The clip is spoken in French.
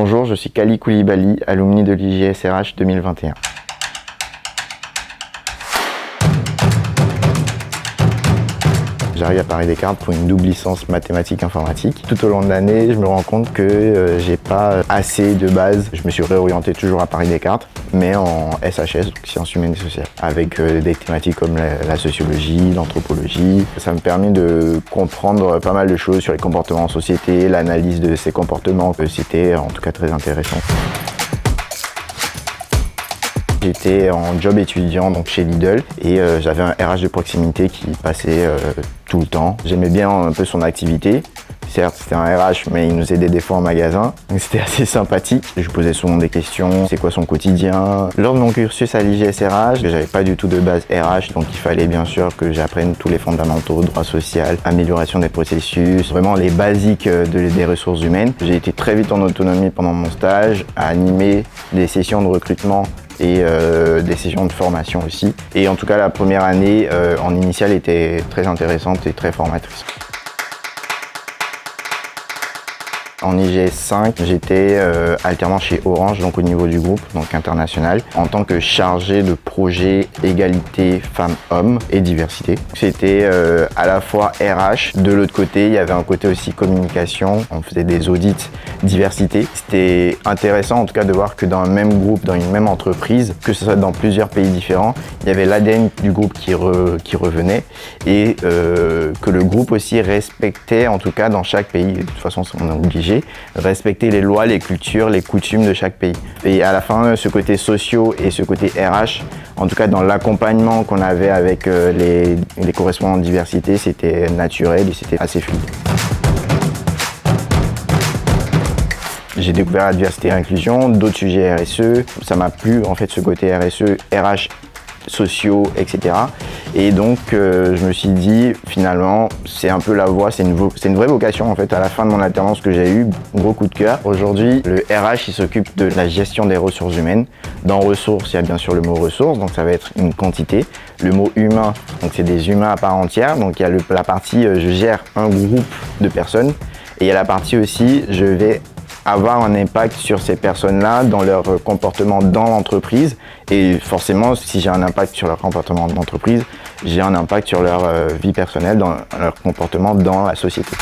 Bonjour, je suis Kali Koulibaly, alumni de l'IGSRH 2021. J'arrive à Paris-Descartes pour une double licence mathématiques informatique. Tout au long de l'année, je me rends compte que j'ai pas assez de base. Je me suis réorienté toujours à Paris-Descartes, mais en SHS, donc sciences humaines et sociales, avec des thématiques comme la sociologie, l'anthropologie. Ça me permet de comprendre pas mal de choses sur les comportements en société, l'analyse de ces comportements. C'était en tout cas très intéressant. J'étais en job étudiant donc chez Lidl et j'avais un RH de proximité qui passait tout le temps. J'aimais bien un peu son activité. Certes, c'était un RH, mais il nous aidait des fois en magasin. C'était assez sympathique. Je lui posais souvent des questions. C'est quoi son quotidien? Lors de mon cursus à l'IGSRH, j'avais pas du tout de base RH, donc il fallait bien sûr que j'apprenne tous les fondamentaux, droit social, amélioration des processus, vraiment les basiques des ressources humaines. J'ai été très vite en autonomie pendant mon stage, à animer des sessions de recrutement et des sessions de formation aussi. Et en tout cas, la première année en initiale était très intéressante et très formatrice. En IGS 5, j'étais alternant chez Orange, donc au niveau du groupe, donc international, en tant que chargé de projet égalité femmes-hommes et diversité. C'était à la fois RH, de l'autre côté, il y avait un côté aussi communication, on faisait des audits diversité. C'était intéressant en tout cas de voir que dans un même groupe, dans une même entreprise, que ce soit dans plusieurs pays différents, il y avait l'ADN du groupe qui revenait et que le groupe aussi respectait, en tout cas dans chaque pays, de toute façon on est obligé, respecter les lois, les cultures, les coutumes de chaque pays. Et à la fin, ce côté socio et ce côté RH, en tout cas dans l'accompagnement qu'on avait avec les correspondants de diversité, c'était naturel et c'était assez fluide. J'ai découvert la diversité et l'inclusion, d'autres sujets RSE. Ça m'a plu en fait ce côté RSE, RH, sociaux, etc. Et donc je me suis dit finalement c'est un peu la voie, c'est une vraie vocation en fait à la fin de mon alternance que j'ai eu, gros coup de cœur. Aujourd'hui le RH il s'occupe de la gestion des ressources humaines. Dans ressources il y a bien sûr le mot ressources, donc ça va être une quantité. Le mot humain, donc c'est des humains à part entière, donc il y a la partie je gère un groupe de personnes et il y a la partie aussi je vais avoir un impact sur ces personnes-là dans leur comportement dans l'entreprise et forcément si j'ai un impact sur leur comportement d'entreprise, j'ai un impact sur leur vie personnelle, dans leur comportement dans la société.